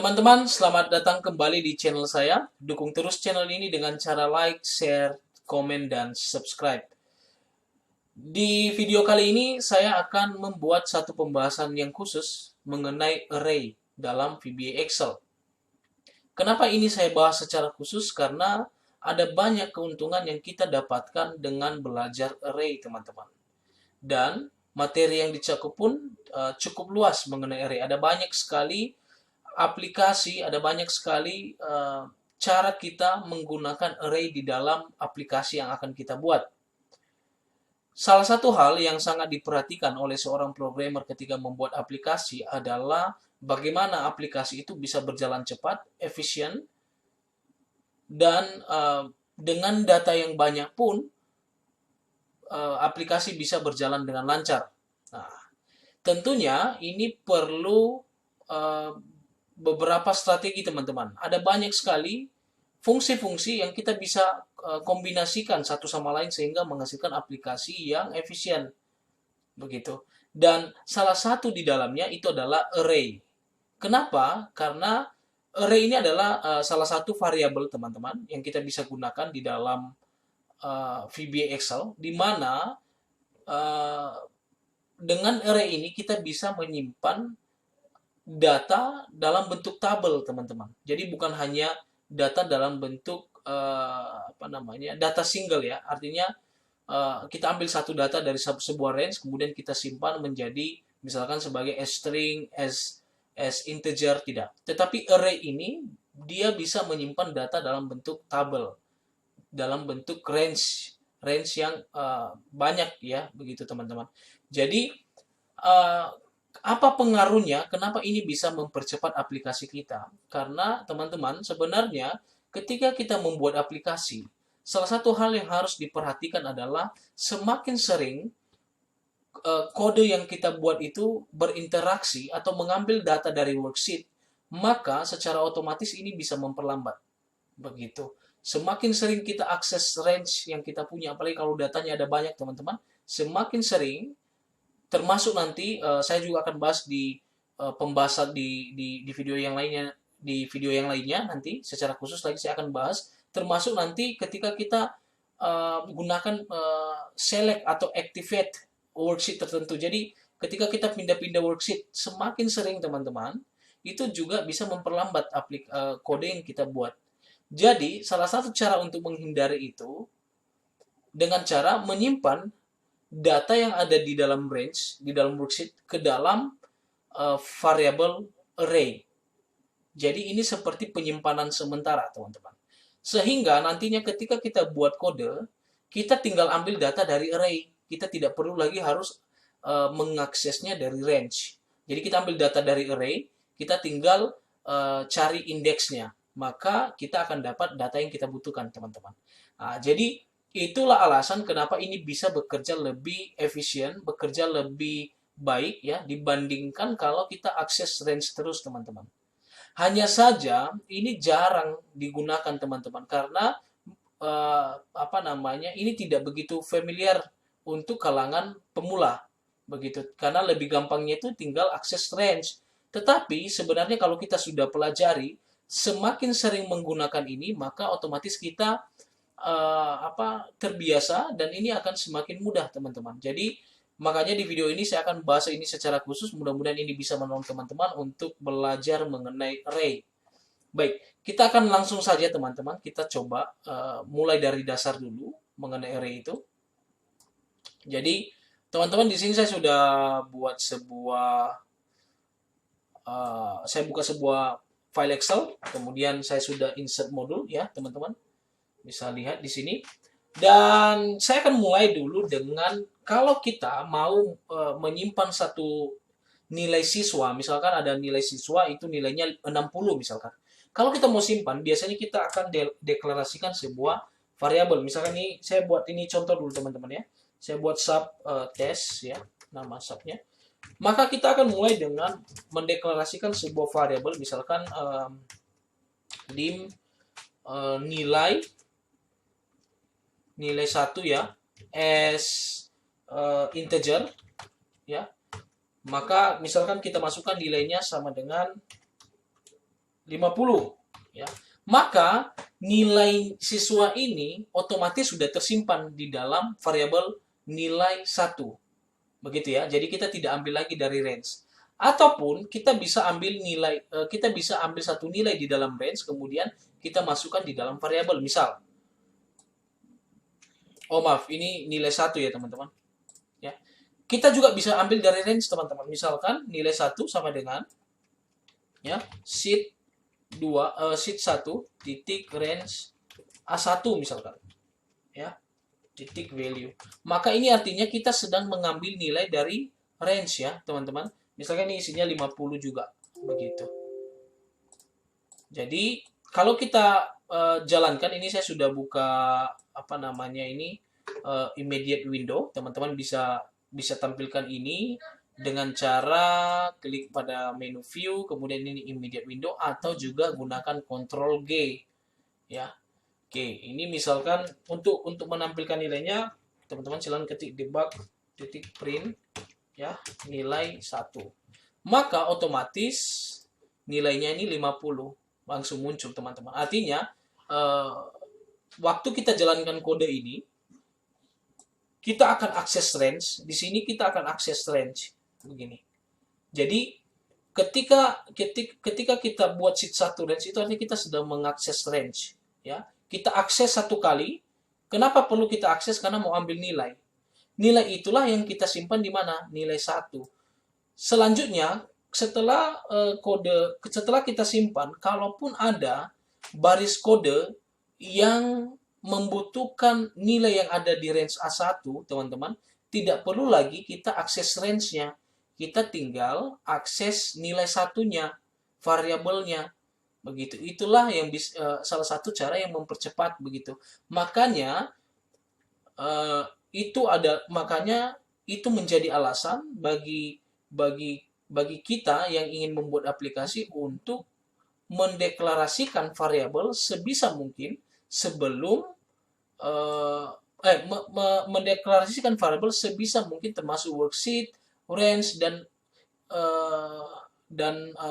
Teman-teman, selamat datang kembali di channel saya. Dukung terus channel ini dengan cara like, share, komen, dan subscribe. Di video kali ini, saya akan membuat satu pembahasan yang khusus mengenai array dalam VBA Excel. Kenapa ini saya bahas secara khusus? Karena ada banyak keuntungan yang kita dapatkan dengan belajar array, teman-teman. Dan materi yang dicakup pun cukup luas mengenai array. Ada banyak sekali aplikasi, ada banyak sekali cara kita menggunakan array di dalam aplikasi yang akan kita buat. Salah satu hal yang sangat diperhatikan oleh seorang programmer ketika membuat aplikasi adalah bagaimana aplikasi itu bisa berjalan cepat, efisien, dan dengan data yang banyak pun aplikasi bisa berjalan dengan lancar. Nah, tentunya ini perlu beberapa strategi, teman-teman. Ada banyak sekali fungsi-fungsi yang kita bisa kombinasikan satu sama lain sehingga menghasilkan aplikasi yang efisien. Begitu. Dan salah satu di dalamnya itu adalah array. Kenapa? Karena array ini adalah salah satu variabel, teman-teman, yang kita bisa gunakan di dalam VBA Excel, di mana dengan array ini kita bisa menyimpan data dalam bentuk tabel, teman-teman. Jadi bukan hanya data dalam bentuk data single ya. Artinya kita ambil satu data dari sebuah range, kemudian kita simpan menjadi misalkan sebagai string, as integer, tidak. Tetapi array ini dia bisa menyimpan data dalam bentuk tabel, dalam bentuk range yang banyak ya, begitu teman-teman. Jadi apa pengaruhnya? Kenapa ini bisa mempercepat aplikasi kita? Karena teman-teman, sebenarnya ketika kita membuat aplikasi, salah satu hal yang harus diperhatikan adalah semakin sering kode yang kita buat itu berinteraksi atau mengambil data dari worksheet, maka secara otomatis ini bisa memperlambat. Begitu. Semakin sering kita akses range yang kita punya, apalagi kalau datanya ada banyak, teman-teman, semakin sering, termasuk nanti saya juga akan bahas di pembahasan di video yang lainnya, nanti secara khusus lagi saya akan bahas, termasuk nanti ketika kita gunakan select atau activate worksheet tertentu. Jadi ketika kita pindah-pindah worksheet semakin sering, teman-teman, itu juga bisa memperlambat kode yang kita buat. Jadi salah satu cara untuk menghindari itu dengan cara menyimpan data yang ada di dalam range, di dalam worksheet, ke dalam variabel array. Jadi ini seperti penyimpanan sementara, teman-teman. Sehingga nantinya ketika kita buat kode, kita tinggal ambil data dari array. Kita tidak perlu lagi harus mengaksesnya dari range. Jadi kita ambil data dari array, kita tinggal cari indeksnya. Maka kita akan dapat data yang kita butuhkan, teman-teman. Nah, jadi itulah alasan kenapa ini bisa bekerja lebih efisien, bekerja lebih baik ya dibandingkan kalau kita akses range terus, teman-teman. Hanya saja ini jarang digunakan, teman-teman, karena ini tidak begitu familiar untuk kalangan pemula, begitu. Karena lebih gampangnya itu tinggal akses range. Tetapi sebenarnya kalau kita sudah pelajari, semakin sering menggunakan ini, maka otomatis kita terbiasa dan ini akan semakin mudah, teman-teman. Jadi makanya di video ini saya akan bahas ini secara khusus. Mudah-mudahan ini bisa menolong teman-teman untuk belajar mengenai array. Baik, kita akan langsung saja, teman-teman. Kita coba mulai dari dasar dulu mengenai array itu. Jadi teman-teman, di sini saya sudah buat saya buka sebuah file Excel, kemudian saya sudah insert modul ya, teman-teman. Bisa lihat di sini. Dan saya akan mulai dulu dengan kalau kita mau menyimpan satu nilai siswa, misalkan ada nilai siswa itu nilainya 60 misalkan. Kalau kita mau simpan, biasanya kita akan deklarasikan sebuah variabel. Misalkan ini saya buat ini contoh dulu, teman-teman ya. Saya buat sub test ya, nama subnya. Maka kita akan mulai dengan mendeklarasikan sebuah variabel, misalkan dim nilai 1 ya, as integer ya. Maka misalkan kita masukkan nilainya sama dengan 50 ya. Maka nilai siswa ini otomatis sudah tersimpan di dalam variabel nilai 1. Begitu ya. Jadi kita tidak ambil lagi dari range. Ataupun kita bisa ambil satu nilai di dalam range, kemudian kita masukkan di dalam variabel. Misal, oh maaf, ini nilai 1 ya teman-teman. Ya. Kita juga bisa ambil dari range teman-teman. Misalkan nilai 1 sama dengan ya sheet 1 titik range A1 misalkan. Ya. Titik value. Maka ini artinya kita sedang mengambil nilai dari range ya, teman-teman. Misalkan ini isinya 50 juga. Begitu. Jadi, kalau kita jalankan, ini saya sudah buka immediate window. Teman-teman bisa tampilkan ini dengan cara klik pada menu view, kemudian ini immediate window, atau juga gunakan Ctrl G ya. Oke, ini misalkan untuk menampilkan nilainya, teman-teman silahkan ketik debug titik print ya nilai 1. Maka otomatis nilainya ini 50 langsung muncul teman-teman. Artinya waktu kita jalankan kode ini, kita akan akses range. Di sini kita akan akses range begini. Jadi ketika kita buat sheet 1 range, itu artinya kita sedang mengakses range ya. Kita akses satu kali. Kenapa perlu kita akses? Karena mau ambil nilai. Nilai itulah yang kita simpan di mana? Nilai 1. Selanjutnya, setelah kita simpan, kalaupun ada baris kode yang membutuhkan nilai yang ada di range A1, teman-teman, tidak perlu lagi kita akses range-nya. Kita tinggal akses nilai satunya, variabelnya. Begitu. Itulah yang salah satu cara yang mempercepat begitu. Makanya itu menjadi alasan bagi kita yang ingin membuat aplikasi untuk mendeklarasikan variabel sebisa mungkin sebelum mendeklarasikan variabel sebisa mungkin termasuk worksheet, range dan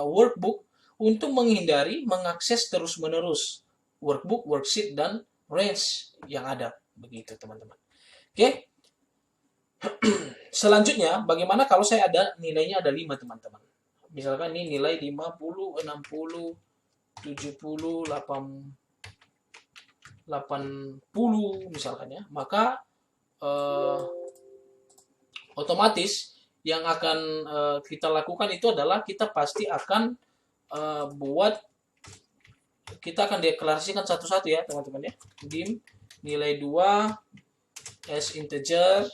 workbook untuk menghindari mengakses terus-menerus workbook, worksheet, dan range yang ada. Begitu, teman-teman. Oke. Selanjutnya, bagaimana kalau saya ada nilainya ada 5, teman-teman. Misalkan ini nilai 50, 60, 70, 80, misalkan ya. Maka otomatis yang akan kita lakukan itu adalah kita pasti akan kita akan deklarasikan satu-satu ya teman-teman ya. Dim nilai 2 as integer,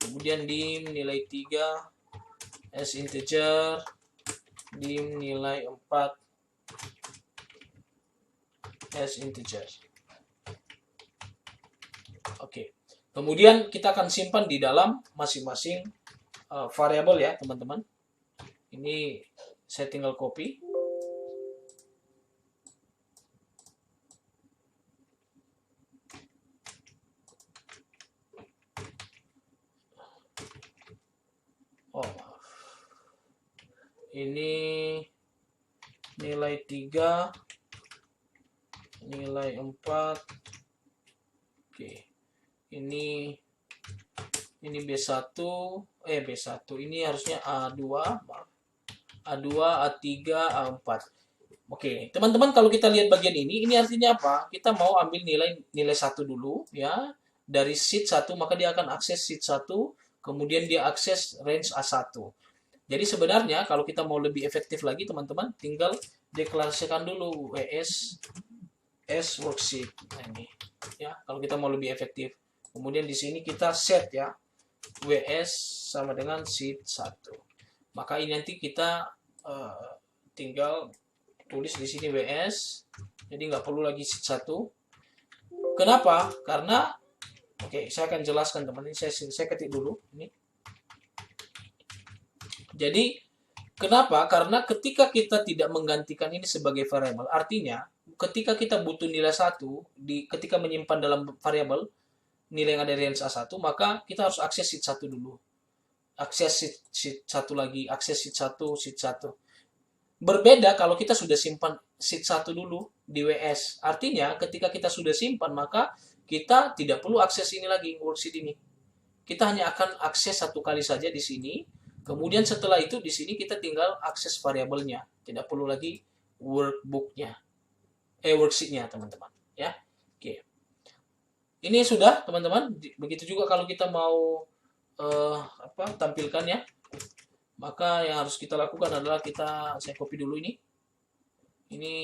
kemudian dim nilai 3 as integer, dim nilai 4 as integer. Oke. Kemudian kita akan simpan di dalam masing-masing variabel ya teman-teman. Ini saya tinggal copy. Oh, ini nilai 3, nilai 4. Oke. Ini B1, B1. Ini harusnya A2, maaf. A2, A3, A4. Oke, teman-teman kalau kita lihat bagian ini artinya apa? Kita mau ambil nilai 1 dulu ya. Dari sheet 1, maka dia akan akses sheet 1, kemudian dia akses range A1. Jadi sebenarnya kalau kita mau lebih efektif lagi teman-teman, tinggal deklarasikan dulu WS S worksheet. Nah, ini ya, kalau kita mau lebih efektif. Kemudian di sini kita set ya. WS sama dengan sheet 1. Maka ini nanti kita tinggal tulis di sini WS. Jadi nggak perlu lagi sheet 1. Kenapa? Karena saya akan jelaskan teman-teman. Saya ketik dulu ini. Jadi kenapa? Karena ketika kita tidak menggantikan ini sebagai variabel, artinya ketika kita butuh nilai 1 ketika menyimpan dalam variabel nilai yang ada di range A1, maka kita harus akses sheet 1 dulu. Akses sheet 1 lagi, akses sheet 1, sheet 1. Berbeda kalau kita sudah simpan sheet 1 dulu di WS. Artinya ketika kita sudah simpan, maka kita tidak perlu akses ini lagi, worksheet ini. Kita hanya akan akses satu kali saja di sini. Kemudian setelah itu di sini kita tinggal akses variabelnya. Tidak perlu lagi workbooknya, worksheetnya teman-teman. Ya, oke. Ini sudah teman-teman. Begitu juga kalau kita mau tampilkan ya. Maka yang harus kita lakukan adalah saya copy dulu ini. Ini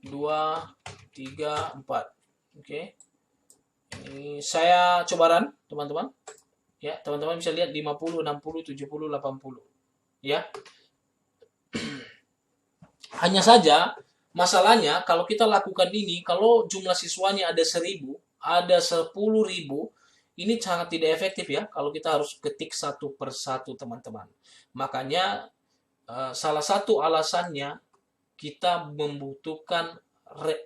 2, 3, 4. Oke. Ini saya coba run, teman-teman. Ya, teman-teman bisa lihat 50, 60, 70, 80. Ya. Hanya saja masalahnya kalau kita lakukan ini, kalau jumlah siswanya ada 1000, ada 10.000, ini sangat tidak efektif ya kalau kita harus ketik satu per satu, teman-teman. Makanya salah satu alasannya kita membutuhkan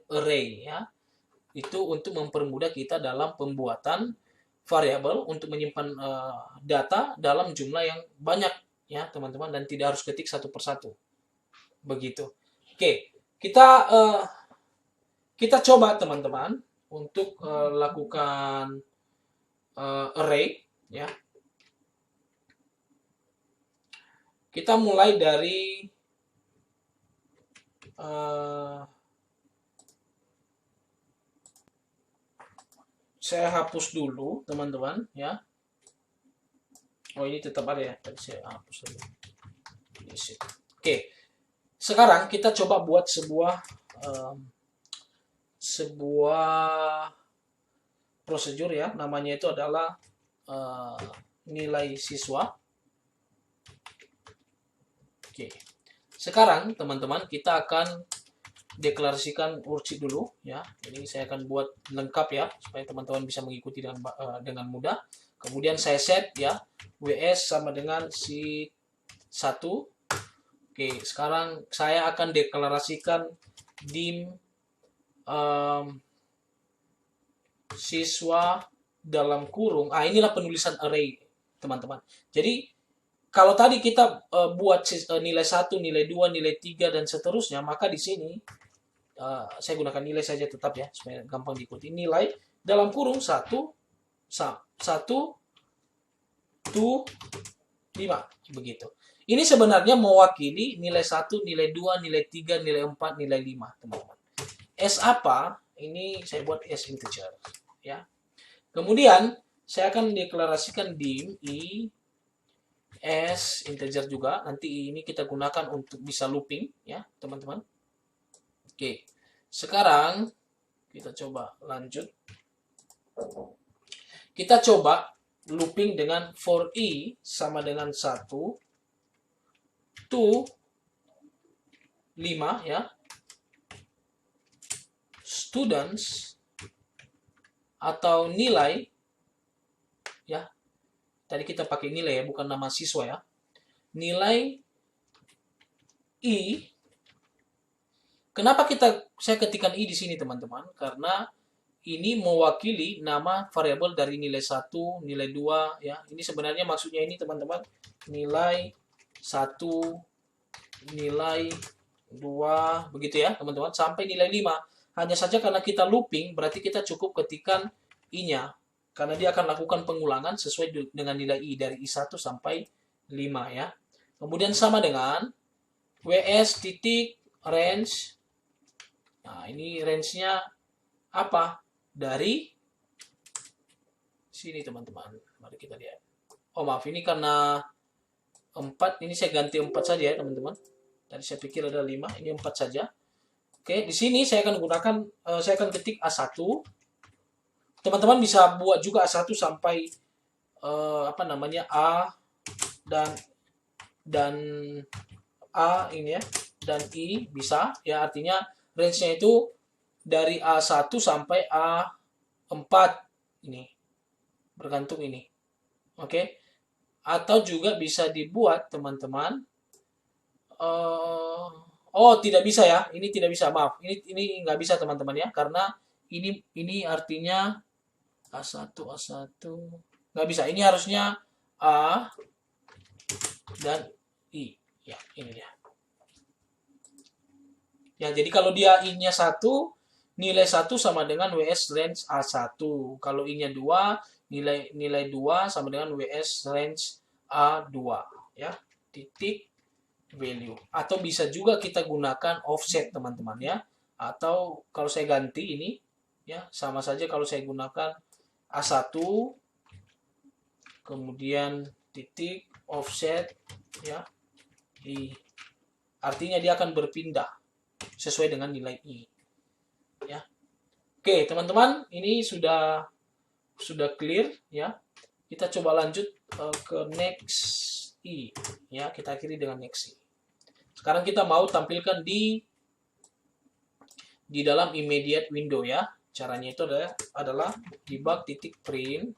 array ya. Itu untuk mempermudah kita dalam pembuatan variabel untuk menyimpan data dalam jumlah yang banyak ya, teman-teman, dan tidak harus ketik satu per satu. Begitu. Oke, kita coba teman-teman untuk lakukan array ya. Kita mulai dari saya hapus dulu teman-teman ya. Oh, ini tetap ada ya, tadi saya hapus dulu. Oke, sekarang kita coba buat sebuah prosedur ya, namanya itu adalah nilai siswa. Oke. Sekarang teman-teman kita akan deklarasikan worksheet dulu ya. Jadi saya akan buat lengkap ya supaya teman-teman bisa mengikuti dengan mudah. Kemudian saya set ya WS sama dengan sheet 1. Oke, sekarang saya akan deklarasikan dim siswa dalam kurung. Inilah penulisan array, teman-teman. Jadi kalau tadi kita buat nilai 1, nilai 2, nilai 3 dan seterusnya, maka di sini saya gunakan nilai saja tetap ya supaya gampang diikuti. Nilai dalam kurung 1 to 5 begitu. Ini sebenarnya mewakili nilai 1, nilai 2, nilai 3, nilai 4, nilai 5, teman-teman. S apa? Ini saya buat S integer ya. Kemudian saya akan deklarasikan dim i S integer juga. Nanti ini kita gunakan untuk bisa looping ya, teman-teman. Oke. Sekarang kita coba lanjut. Kita coba looping dengan for i sama dengan 1 to 5 ya. Students atau nilai ya. Tadi kita pakai nilai ya, bukan nama siswa ya. Nilai i. Kenapa saya ketikkan i di sini, teman-teman? Karena ini mewakili nama variabel dari nilai 1, nilai 2 ya. Ini sebenarnya maksudnya ini, teman-teman, nilai 1, nilai 2 begitu ya, teman-teman, sampai nilai 5. Hanya saja karena kita looping, berarti kita cukup ketikkan i-nya. Karena dia akan lakukan pengulangan sesuai dengan nilai i dari i1 sampai 5 ya. Kemudian sama dengan ws titik range. Nah, ini range-nya apa? Dari sini, teman-teman. Mari kita lihat. Oh, maaf, ini karena 4, ini saya ganti 4 saja ya, teman-teman. Tadi saya pikir ada 5, ini 4 saja. Oke, di sini saya akan gunakan, saya akan ketik A1. Teman-teman bisa buat juga A1 sampai A dan A ini ya, dan I bisa ya, artinya range-nya itu dari A1 sampai A4 ini. Bergantung ini. Oke. Atau juga bisa dibuat, teman-teman, oh, tidak bisa ya. Ini tidak bisa, maaf. Ini nggak bisa, teman-teman ya, karena ini artinya A1 nggak bisa. Ini harusnya A dan I. Ya, ini dia. Ya, jadi kalau dia I-nya 1, nilai 1 sama dengan WS range A1. Kalau I-nya 2, nilai 2 sama dengan WS range A2, ya. Titik value. Atau bisa juga kita gunakan offset, teman-teman, ya. Atau kalau saya ganti ini, ya, sama saja kalau saya gunakan A1, kemudian titik offset, ya, I. Artinya dia akan berpindah sesuai dengan nilai I, ya. Oke, teman-teman, ini sudah clear, ya. Kita coba lanjut ke next I, ya. Kita akhiri dengan next I. Sekarang kita mau tampilkan di dalam immediate window, ya. Caranya itu adalah debug.print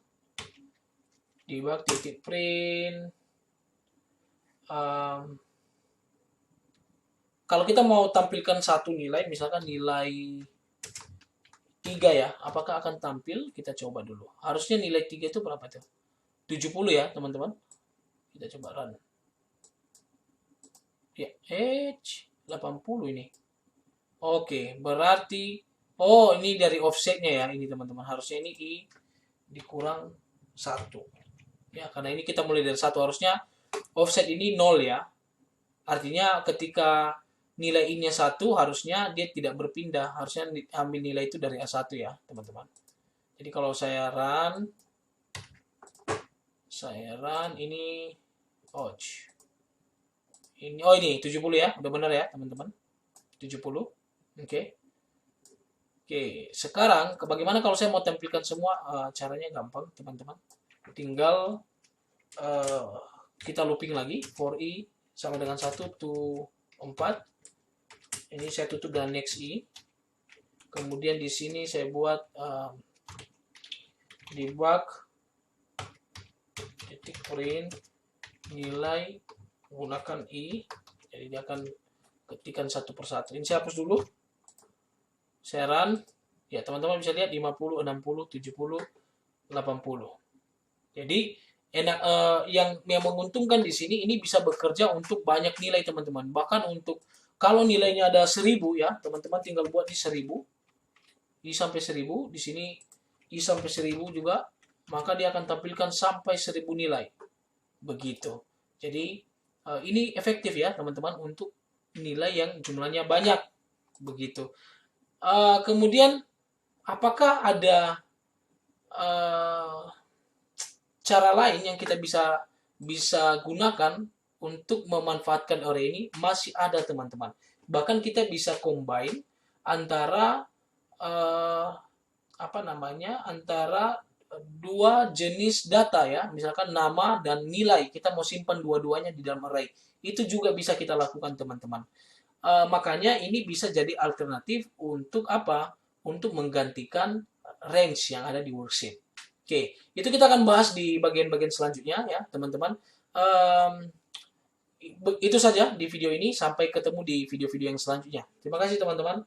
kalau kita mau tampilkan satu nilai, misalkan nilai 3, ya, apakah akan tampil? Kita coba dulu. Harusnya nilai 3 itu berapa tuh? 70, ya, teman-teman. Kita coba run. Ya, 80 ini. Oke, berarti ini dari offsetnya, ya, ini teman-teman. Harusnya ini I dikurang 1. Ya, karena ini kita mulai dari 1, harusnya offset ini 0, ya. Artinya ketika nilai I-nya 1, harusnya dia tidak berpindah. Harusnya ambil nilai itu dari A1, ya, teman-teman. Jadi kalau saya run ini, ini 70, ya. Udah benar, ya, teman-teman. 70. Oke. Sekarang bagaimana kalau saya mau tampilkan semua? Caranya gampang, teman-teman. Tinggal kita looping lagi. For I sama dengan 1 to 4. Ini saya tutup dengan next I. Kemudian di sini saya buat debug titik print nilai menggunakan I. Jadi dia akan ketikkan satu persatu. Ini saya hapus dulu. Saya run. Ya, teman-teman bisa lihat 50, 60, 70, 80. Jadi yang menguntungkan di sini, ini bisa bekerja untuk banyak nilai, teman-teman. Bahkan untuk kalau nilainya ada 1000, ya, teman-teman tinggal buat di 1000. I sampai 1000, di sini I sampai 1000 juga, maka dia akan tampilkan sampai 1000 nilai. Begitu. Jadi ini efektif, ya, teman-teman, untuk nilai yang jumlahnya banyak. Begitu. Kemudian apakah ada cara lain yang kita bisa gunakan untuk memanfaatkan array ini? Masih ada, teman-teman. Bahkan kita bisa combine antara antara dua jenis data, ya. Misalkan nama dan nilai. Kita mau simpan dua-duanya di dalam array. Itu juga bisa kita lakukan, teman-teman. Makanya ini bisa jadi alternatif untuk apa? Untuk menggantikan range yang ada di worksheet. Oke, itu kita akan bahas di bagian-bagian selanjutnya, ya, teman-teman. Itu saja di video ini. Sampai ketemu di video-video yang selanjutnya. Terima kasih, teman-teman.